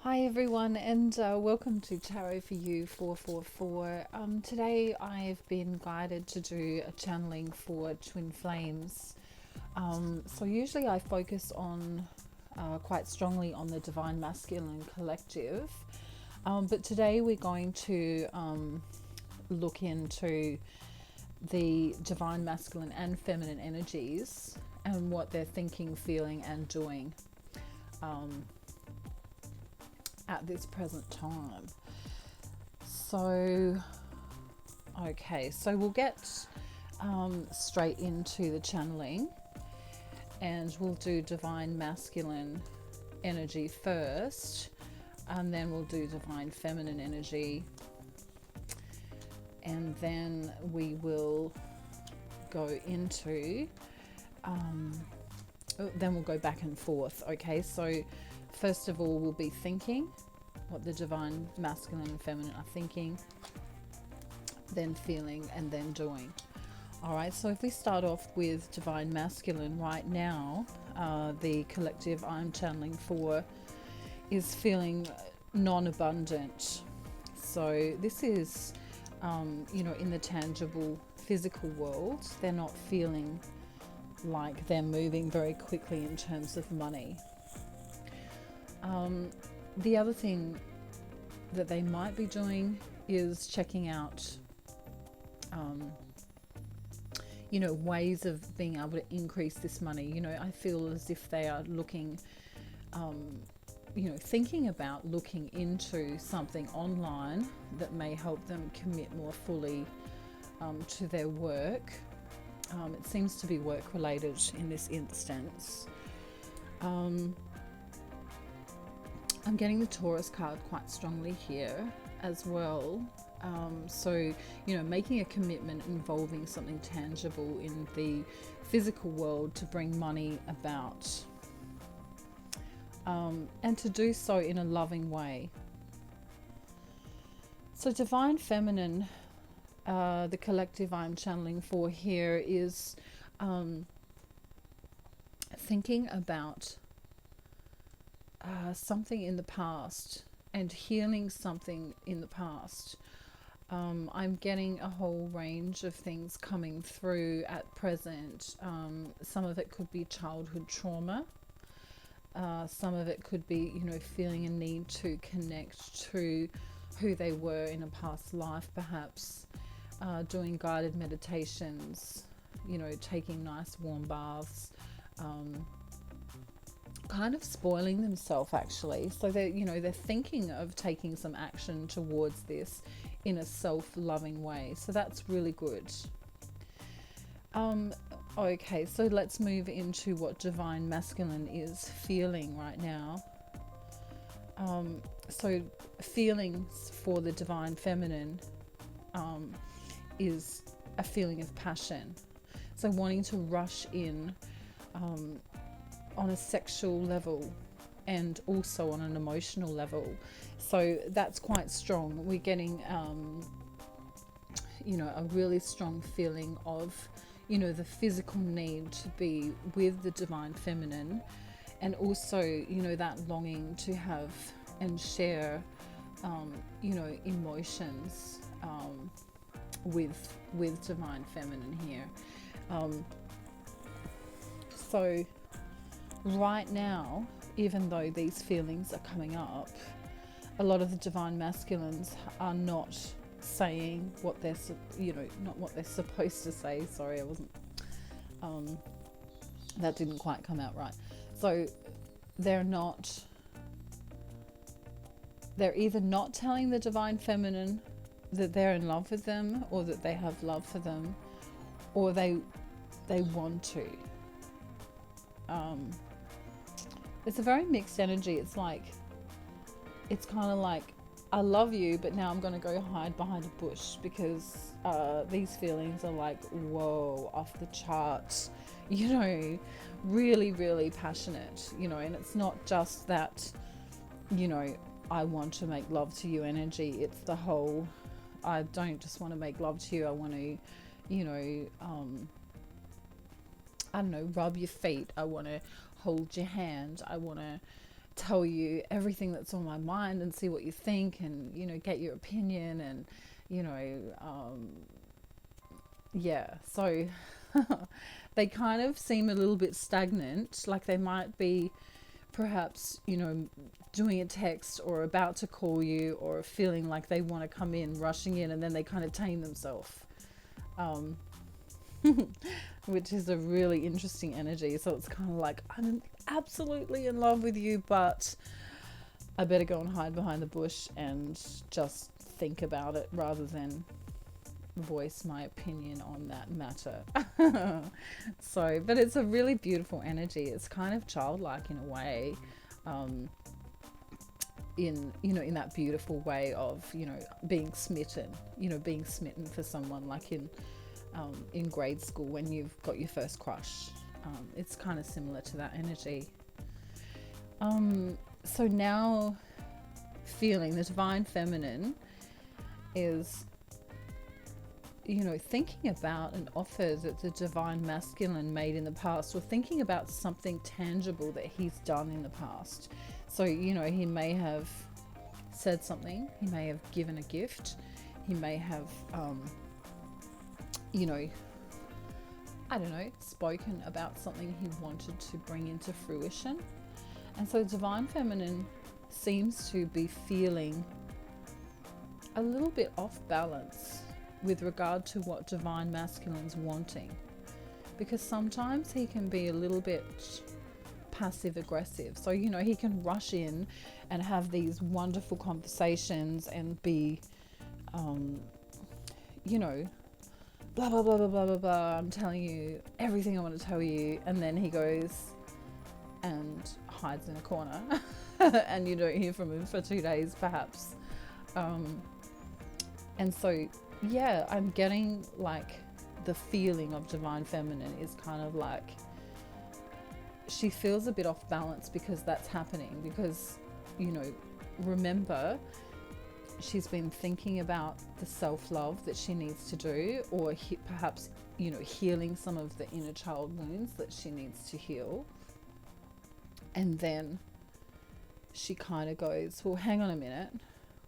Hi everyone, and welcome to Tarot for You 444. Today I've been guided to do a channeling for twin flames. So usually I focus on quite strongly on the divine masculine collective, but today we're going to look into the divine masculine and feminine energies and what they're thinking, feeling, and doing at this present time. So, okay, so we'll get straight into the channeling, and we'll do divine masculine energy first, and then we'll do divine feminine energy, and then we will go into then we'll go back and forth. Okay, so first of all we'll be thinking what the divine masculine and feminine are thinking, then feeling, and then doing. All right, so if we start off with divine masculine right now, the collective I'm channeling for is feeling non-abundant. So this is in the tangible physical world, they're not feeling like they're moving very quickly in terms of money. The other thing that they might be doing is checking out ways of being able to increase this money. I feel as if they are looking thinking about looking into something online that may help them commit more fully to their work. It seems to be work related in this instance. I'm getting the Taurus card quite strongly here as well. Making a commitment involving something tangible in the physical world to bring money about, and to do so in a loving way. So divine feminine, the collective I'm channeling for here is thinking about something in the past and healing something in the past. I'm getting a whole range of things coming through at present. Some of it could be childhood trauma. Some of it could be, feeling a need to connect to who they were in a past life, perhaps. Doing guided meditations, taking nice warm baths, kind of spoiling themselves actually. So they're thinking of taking some action towards this in a self-loving way. So that's really good. Okay, so let's move into what divine masculine is feeling right now. So feelings for the divine feminine is a feeling of passion. So wanting to rush in on a sexual level and also on an emotional level. So that's quite strong. We're getting a really strong feeling of the physical need to be with the divine feminine, and also that longing to have and share emotions with divine feminine here. So right now, even though these feelings are coming up, a lot of the divine masculines are not saying what they're not what they're supposed to say. Sorry, I wasn't that didn't quite come out right. So they're either not telling the divine feminine that they're in love with them, or that they have love for them, or they want to. It's a very mixed energy. It's kind of like, I love you, but now I'm going to go hide behind a bush, because these feelings are like, whoa, off the charts, really, really passionate, and it's not just that, I want to make love to you energy. It's the whole, I don't just want to make love to you. I want to, I don't know, rub your feet. I want to hold your hand. I want to, tell you everything that's on my mind and see what you think, and get your opinion, and yeah. So they kind of seem a little bit stagnant, like they might be perhaps doing a text or about to call you, or feeling like they want to come in, rushing in, and then they kind of tame themselves, which is a really interesting energy. So it's kind of like, I'm absolutely in love with you, but I better go and hide behind the bush and just think about it rather than voice my opinion on that matter. So, but it's a really beautiful energy. It's kind of childlike in a way, in that beautiful way of being smitten, for someone, like in grade school when you've got your first crush. It's kind of similar to that energy. So now, feeling the divine feminine is thinking about an offer that the divine masculine made in the past, or thinking about something tangible that he's done in the past. So he may have said something, he may have given a gift, he may have I don't know, spoken about something he wanted to bring into fruition. And so divine feminine seems to be feeling a little bit off balance with regard to what divine masculine's wanting, because sometimes he can be a little bit passive aggressive. So he can rush in and have these wonderful conversations and be blah blah blah blah blah blah blah, I'm telling you everything I want to tell you, and then he goes and hides in a corner and you don't hear from him for 2 days perhaps. And so yeah, I'm getting like the feeling of divine feminine is kind of like she feels a bit off balance because that's happening, because remember, she's been thinking about the self-love that she needs to do, or perhaps healing some of the inner child wounds that she needs to heal. And then she kind of goes, well, hang on a minute,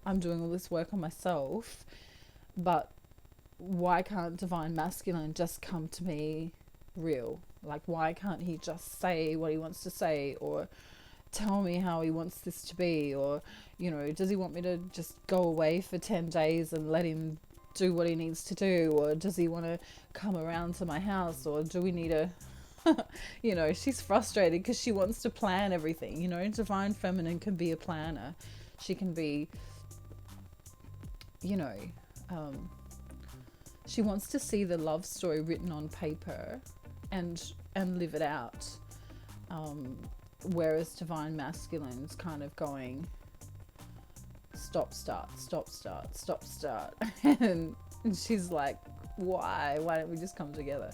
I'm doing all this work on myself, but why can't divine masculine just come to me real? Like, why can't he just say what he wants to say, or tell me how he wants this to be? Or does he want me to just go away for 10 days and let him do what he needs to do? Or does he want to come around to my house? Or do we need a she's frustrated because she wants to plan everything. Divine feminine can be a planner. She can be she wants to see the love story written on paper and live it out, whereas divine masculine's kind of going stop start and she's like, why don't we just come together?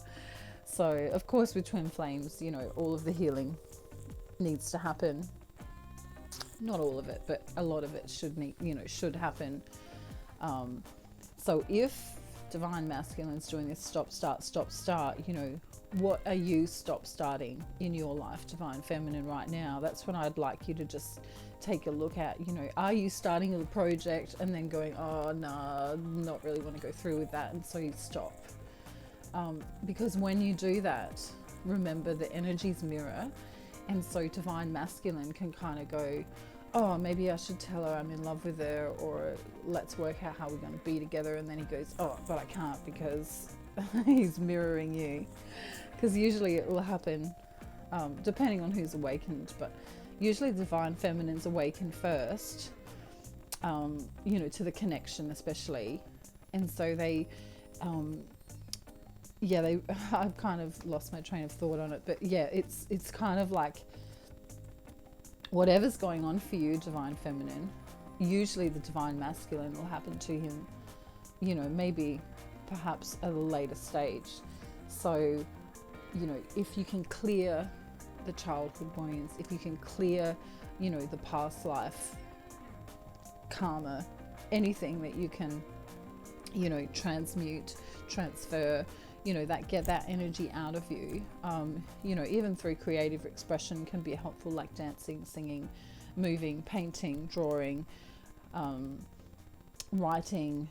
So of course with twin flames, all of the healing needs to happen. Not all of it, but a lot of it should happen. So if divine masculine's doing this stop start, what are you stop starting in your life, divine feminine, right now? That's what I'd like you to just take a look at. Are you starting a project and then going, oh no, not really want to go through with that, and so you stop? Because when you do that, remember, the energies mirror, and so divine masculine can kind of go, oh, maybe I should tell her I'm in love with her, or let's work out how we're going to be together. And then he goes, oh, but I can't, because he's mirroring you. Because usually it will happen, depending on who's awakened, but usually divine feminine's awakened first, to the connection especially. And so they, I've kind of lost my train of thought on it, but yeah, it's kind of like, whatever's going on for you, divine feminine, usually the divine masculine will happen to him, maybe perhaps at a later stage. So, if you can clear the childhood wounds, if you can clear, the past life karma, anything that you can, transmute, transfer, get that energy out of you, even through creative expression can be helpful, like dancing, singing, moving, painting, drawing, writing,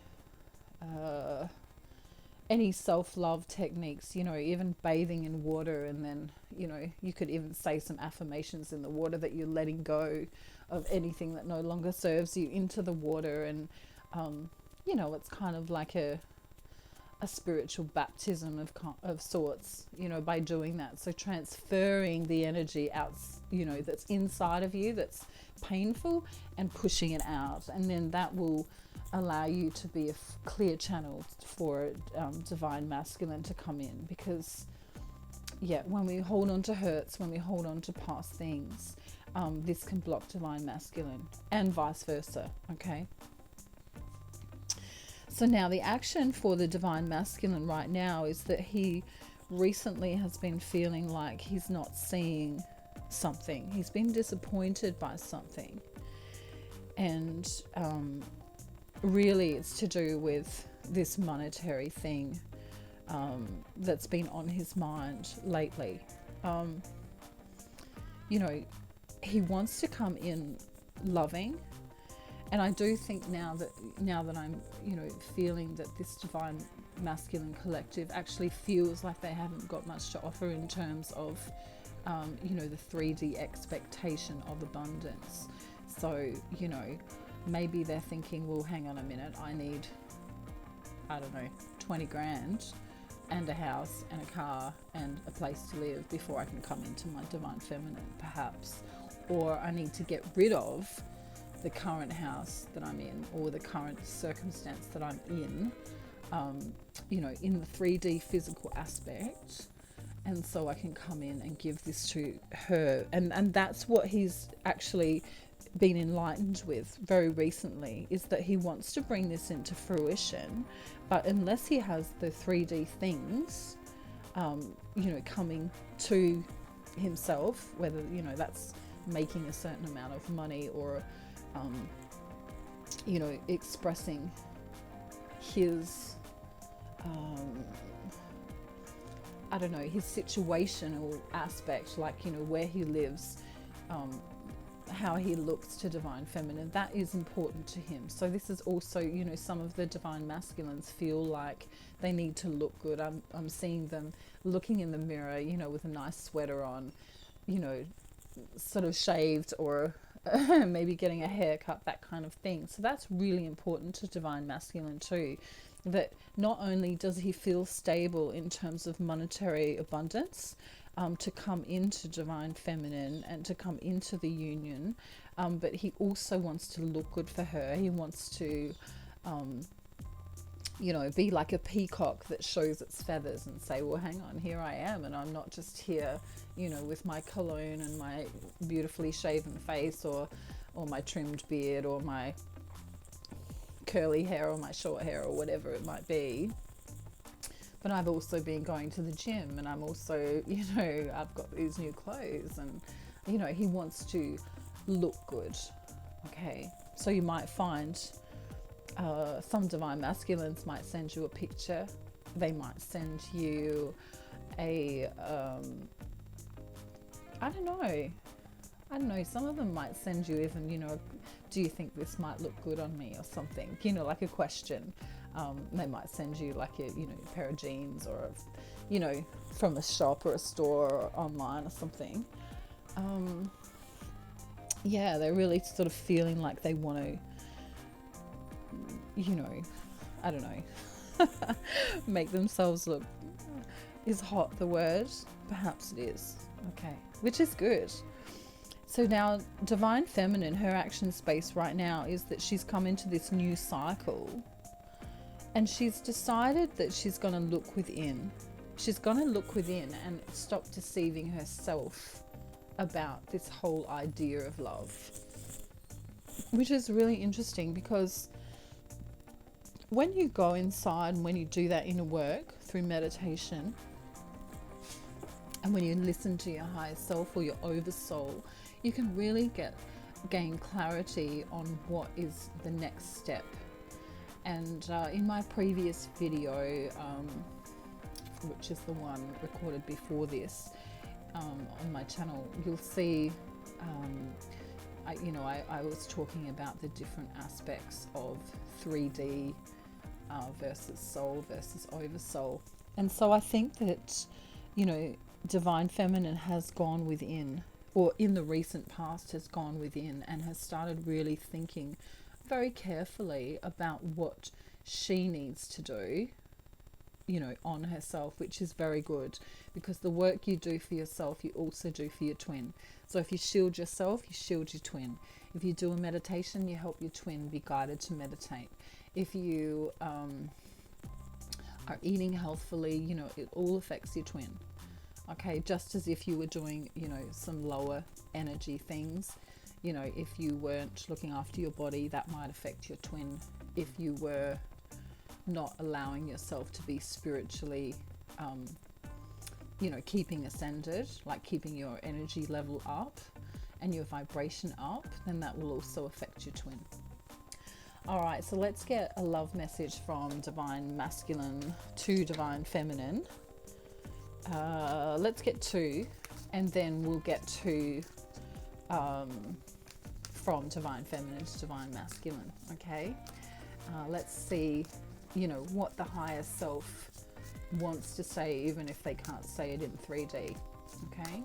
any self-love techniques, you know, even bathing in water, and then, you know, you could even say some affirmations in the water that you're letting go of anything that no longer serves you into the water. And you know, it's kind of like a spiritual baptism of sorts, you know, by doing that. So transferring the energy out, you know, that's inside of you, that's painful, and pushing it out. And then that will allow you to be a clear channel for divine masculine to come in. Because yeah, when we hold on to hurts, when we hold on to past things, this can block divine masculine, and vice versa. Okay, so now the action for the divine masculine right now is that he recently has been feeling like he's not seeing something. He's been disappointed by something, and really it's to do with this monetary thing that's been on his mind lately. You know, he wants to come in loving, and I do think now that I'm, you know, feeling that this divine masculine collective actually feels like they haven't got much to offer in terms of you know, the 3D expectation of abundance. So, you know, maybe they're thinking, well, hang on a minute, I need, I don't know, 20 grand and a house and a car and a place to live before I can come into my divine feminine, perhaps. Or I need to get rid of the current house that I'm in, or the current circumstance that I'm in, you know, in the 3D physical aspect. And so I can come in and give this to her. And that's what he's actually been enlightened with very recently, is that he wants to bring this into fruition. But unless he has the 3D things, you know, coming to himself, whether, you know, that's making a certain amount of money, or, you know, expressing his, I don't know, his situational aspect, like, you know, where he lives, how he looks to divine feminine, that is important to him. So this is also, you know, some of the divine masculines feel like they need to look good. I'm seeing them looking in the mirror, you know, with a nice sweater on, you know, sort of shaved, or maybe getting a haircut, that kind of thing. So that's really important to divine masculine too, that not only does he feel stable in terms of monetary abundance, to come into divine feminine and to come into the union, but he also wants to look good for her. He wants to, you know, be like a peacock that shows its feathers and say, well, hang on, here I am, and I'm not just here, you know, with my cologne and my beautifully shaven face, or my trimmed beard, or my curly hair, or my short hair, or whatever it might be. But I've also been going to the gym, and I'm also, you know, I've got these new clothes, and, you know, he wants to look good. Okay, so you might find some divine masculines might send you a picture. They might send you a I don't know, some of them might send you even, you know, do you think this might look good on me, or something, you know, like a question. They might send you like a, you know, a pair of jeans, or, you know, from a shop or a store or online or something. Yeah, they're really sort of feeling like they want to, you know, I don't know, make themselves look, is hot the word? Perhaps it is. Okay, which is good. So now divine feminine, her action space right now is that she's come into this new cycle, and she's decided that she's going to look within. She's going to look within and stop deceiving herself about this whole idea of love, which is really interesting, because when you go inside and when you do that inner work through meditation, and when you listen to your higher self or your oversoul, you can really gain clarity on what is the next step. And in my previous video, which is the one recorded before this, on my channel, you'll see I was talking about the different aspects of 3D versus soul versus oversoul. And so I think that, divine feminine has gone within, or in the recent past has gone within and has started really thinking very carefully about what she needs to do, on herself, which is very good, because the work you do for yourself, you also do for your twin. So if you shield yourself, you shield your twin. If you do a meditation, you help your twin be guided to meditate. If you are eating healthfully, it all affects your twin. Okay, just as if you were doing, some lower energy things, if you weren't looking after your body, that might affect your twin. If you were not allowing yourself to be spiritually, keeping ascended, like keeping your energy level up and your vibration up, then that will also affect your twin. All right, so let's get a love message from Divine Masculine to Divine Feminine. Let's get 2, and then we'll get 2 from Divine Feminine to Divine Masculine, okay? Let's see, what the higher self wants to say, even if they can't say it in 3D, okay?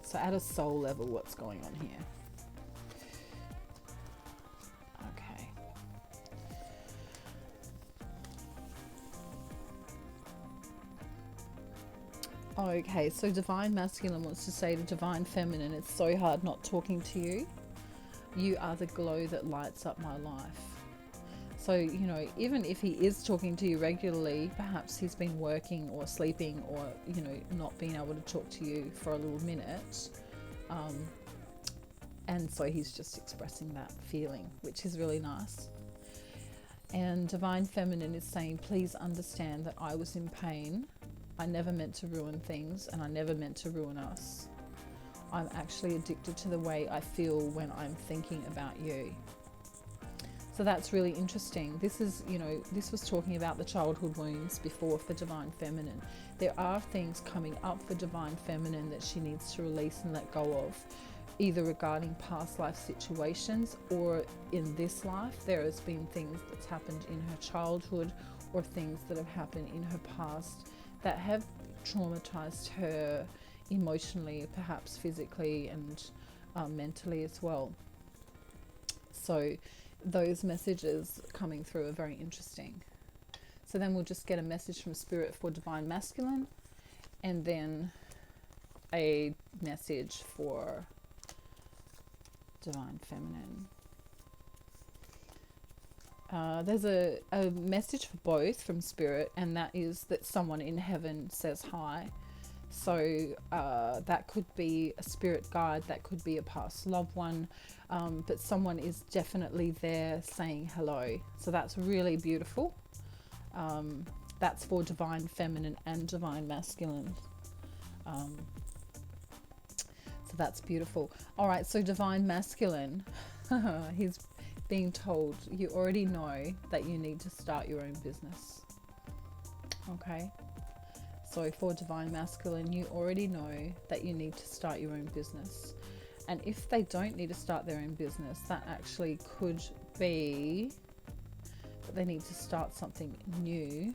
So at a soul level, what's going on here? Okay. Okay, so Divine Masculine wants to say to Divine Feminine, it's so hard not talking to you. You are the glow that lights up my life. So, even if he is talking to you regularly, perhaps he's been working or sleeping or, not being able to talk to you for a little minute. And so he's just expressing that feeling, which is really nice. And Divine Feminine is saying, please understand that I was in pain. I never meant to ruin things, and I never meant to ruin us. I'm actually addicted to the way I feel when I'm thinking about you. So that's really interesting. This is, this was talking about the childhood wounds before for Divine Feminine. There are things coming up for Divine Feminine that she needs to release and let go of, either regarding past life situations or in this life. There has been things that's happened in her childhood or things that have happened in her past that have traumatized her emotionally, perhaps physically and mentally as well. So those messages coming through are very interesting. So then we'll just get a message from Spirit for Divine Masculine, and then a message for Divine Feminine. There's a message for both from Spirit, and that is that someone in heaven says hi. So that could be a spirit guide, that could be a past loved one, but someone is definitely there saying hello. So that's really beautiful. That's for Divine Feminine and Divine Masculine. So that's beautiful. All right, so Divine Masculine, he's being told, you already know that you need to start your own business. Okay. So for Divine Masculine, you already know that you need to start your own business. And if they don't need to start their own business, that actually could be that they need to start something new.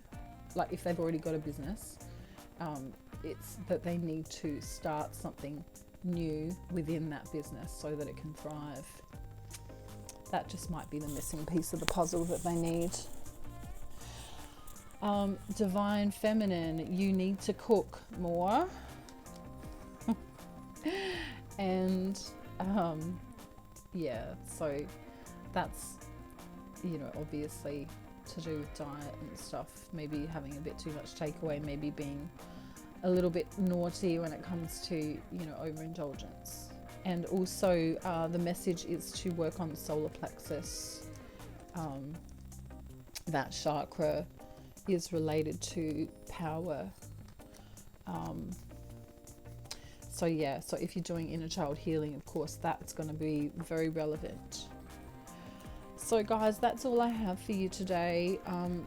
Like if they've already got a business, it's that they need to start something new within that business so that it can thrive. That just might be the missing piece of the puzzle that they need. Divine Feminine, you need to cook more. And so that's, obviously to do with diet and stuff, maybe having a bit too much takeaway, maybe being a little bit naughty when it comes to, overindulgence. And also the message is to work on the solar plexus. That chakra is related to power. So if you're doing inner child healing, of course, that's going to be very relevant. So guys, that's all I have for you today.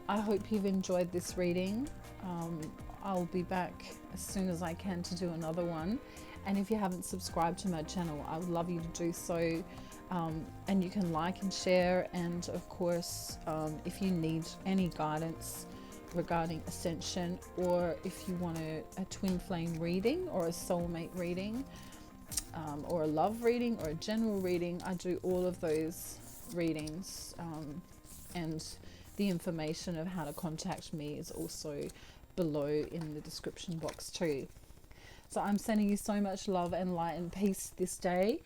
I hope you've enjoyed this reading. I'll be back as soon as I can to do another one. And if you haven't subscribed to my channel, I would love you to do so. And you can like and share. And of course, if you need any guidance regarding ascension, or if you want a twin flame reading or a soulmate reading, or a love reading or a general reading, I do all of those readings, and the information of how to contact me is also below in the description box too. So I'm sending you so much love and light and peace this day,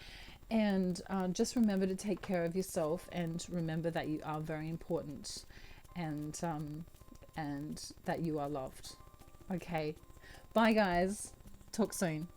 and just remember to take care of yourself, and remember that you are very important, and that you are loved. Okay, bye guys, talk soon.